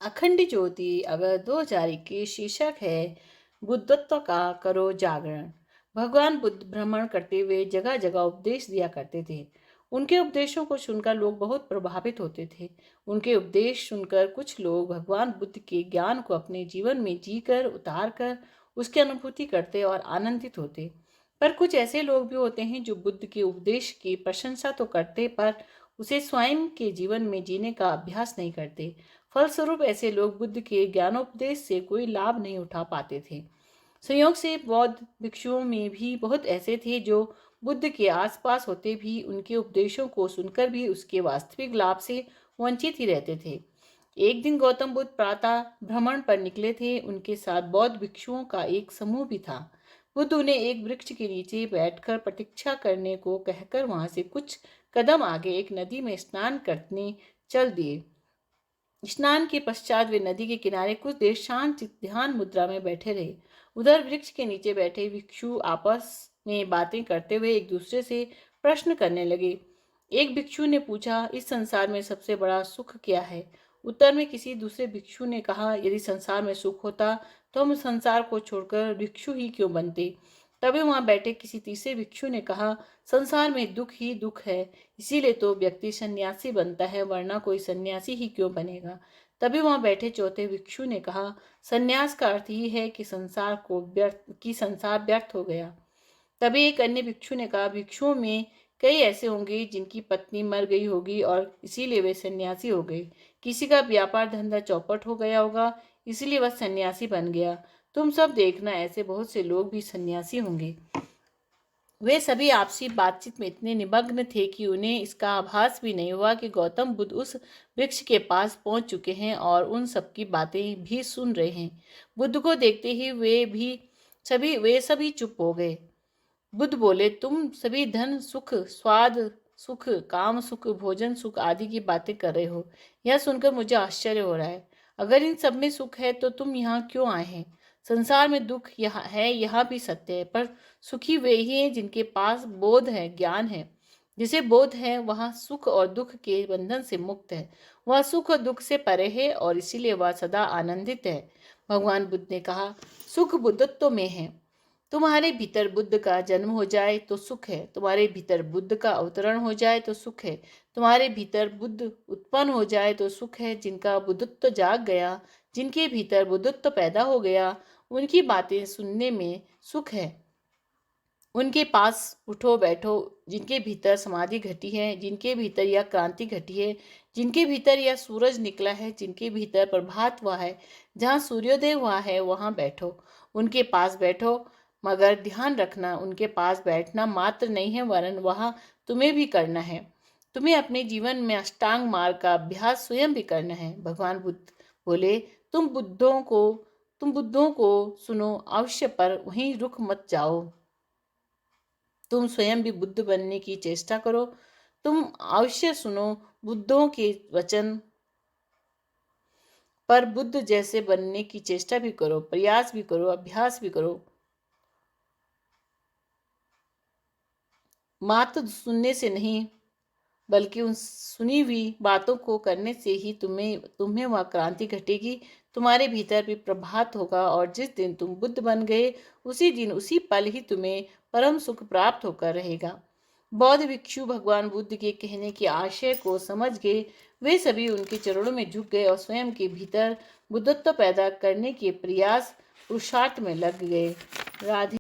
अखंड ज्योति अगर 2021 शीर्षक है बुद्धत्व का करो जागरण। भगवान बुद्ध भ्रमण करते हुए जगह जगह उपदेश दिया करते थे। उनके उपदेशों को सुनकर लोग बहुत प्रभावित होते थे। उनके उपदेश सुनकर कुछ लोग भगवान बुद्ध के ज्ञान को अपने जीवन में जीकर उतार कर उसकी अनुभूति करते और आनंदित होते। पर कुछ ऐसे लोग भी होते हैं जो बुद्ध के उपदेश की प्रशंसा तो करते पर उसे स्वयं के जीवन में जीने का अभ्यास नहीं करते। फलस्वरूप ऐसे लोग बुद्ध के ज्ञानोपदेश से कोई लाभ नहीं उठा पाते थे। संयोग से बौद्ध भिक्षुओं में भी बहुत ऐसे थे जो बुद्ध के आसपास होते भी उनके उपदेशों को सुनकर भी उसके वास्तविक लाभ से वंचित ही रहते थे। एक दिन गौतम बुद्ध प्रातः भ्रमण पर निकले थे। उनके साथ बौद्ध भिक्षुओं का एक समूह भी था। बुद्ध उन्हें एक वृक्ष के नीचे बैठकर प्रतीक्षा करने को कहकर वहां से कुछ कदम आगे एक नदी में स्नान करने चल दिए। स्नान के पश्चात वे नदी के किनारे कुछ देर शांत ध्यान मुद्रा में बैठे रहे। उधर वृक्ष के नीचे बैठे भिक्षु आपस में बातें करते हुए एक दूसरे से प्रश्न करने लगे। एक भिक्षु ने पूछा, इस संसार में सबसे बड़ा सुख क्या है? उत्तर में किसी दूसरे भिक्षु ने कहा, यदि संसार में सुख होता तो हम संसार को छोड़कर भिक्षु ही क्यों बनते? तभी वहां बैठे किसी तीसरे भिक्षु ने कहा, संसार में दुख ही दुख है, इसीलिए तो व्यक्ति सन्यासी बनता है, वरना कोई सन्यासी ही क्यों बनेगा। तभी वहां बैठे चौथे भिक्षु ने कहा, सन्यास का अर्थ ही है कि संसार व्यर्थ हो गया। तभी एक अन्य भिक्षु ने कहा, भिक्षुओं में कई ऐसे होंगे जिनकी पत्नी मर गई होगी और इसीलिए वे सन्यासी हो गए। किसी का व्यापार धंधा चौपट हो गया होगा, इसीलिए वह सन्यासी बन गया। तुम सब देखना, ऐसे बहुत से लोग भी सन्यासी होंगे। वे सभी आपसी बातचीत में इतने निमग्न थे कि उन्हें इसका आभास भी नहीं हुआ कि गौतम बुद्ध उस वृक्ष के पास पहुंच चुके हैं और उन सबकी बातें भी सुन रहे हैं। बुद्ध को देखते ही वे सभी चुप हो गए। बुद्ध बोले, तुम सभी धन सुख, स्वाद सुख, काम सुख, भोजन सुख आदि की बातें कर रहे हो। यह सुनकर मुझे आश्चर्य हो रहा है। अगर इन सब में सुख है तो तुम यहाँ क्यों आए हैं? संसार में दुख यहाँ है, यह भी सत्य है, पर सुखी वे ही हैं जिनके पास बोध है, ज्ञान है। जिसे बोध है वह सुख और दुख के बंधन से मुक्त है। वह सुख और दुख से परे है और इसीलिए वह सदा आनंदित है। भगवान बुद्ध ने कहा, सुख बुद्धत्व में है। तुम्हारे भीतर बुद्ध का जन्म हो जाए तो सुख है, तुम्हारे भीतर बुद्ध का अवतरण हो जाए तो सुख है, तुम्हारे भीतर बुद्ध उत्पन्न हो जाए तो सुख है। जिनका बुद्धत्व जाग गया, जिनके भीतर बुद्धत्व पैदा हो गया, उनकी बातें सुनने में सुख है। उनके पास उठो बैठो। जिनके भीतर समाधि घटी है, जिनके भीतर यह क्रांति घटी है, जिनके भीतर यह सूरज निकला है, जिनके भीतर प्रभात हुआ है, जहाँ सूर्योदय हुआ है, वहाँ बैठो, उनके पास बैठो। मगर ध्यान रखना, उनके पास बैठना मात्र नहीं है, वरन वह तुम्हें भी करना है। तुम्हें अपने जीवन में अष्टांग मार्ग का अभ्यास स्वयं भी करना है। भगवान बुद्ध बोले, तुम बुद्धों को सुनो अवश्य, पर वहीं रुक मत जाओ। तुम स्वयं भी बुद्ध बनने की चेष्टा करो। तुम अवश्य सुनो बुद्धों के वचन, पर बुद्ध जैसे बनने की चेष्टा भी करो, प्रयास भी करो, अभ्यास भी करो। मात्र सुनने से नहीं, बल्कि उन सुनी हुई बातों को करने से ही तुम्हें वह क्रांति घटेगी। तुम्हारे भीतर भी प्रभात होगा और जिस दिन तुम बुद्ध बन गए, उसी दिन उसी पल ही तुम्हें परम सुख प्राप्त होकर रहेगा। बौद्ध भिक्षु भगवान बुद्ध के कहने के आशय को समझ गए। वे सभी उनके चरणों में झुक गए और स्वयं के भीतर बुद्धत्व पैदा करने के प्रयास पुरुषार्थ में लग गए। राधे।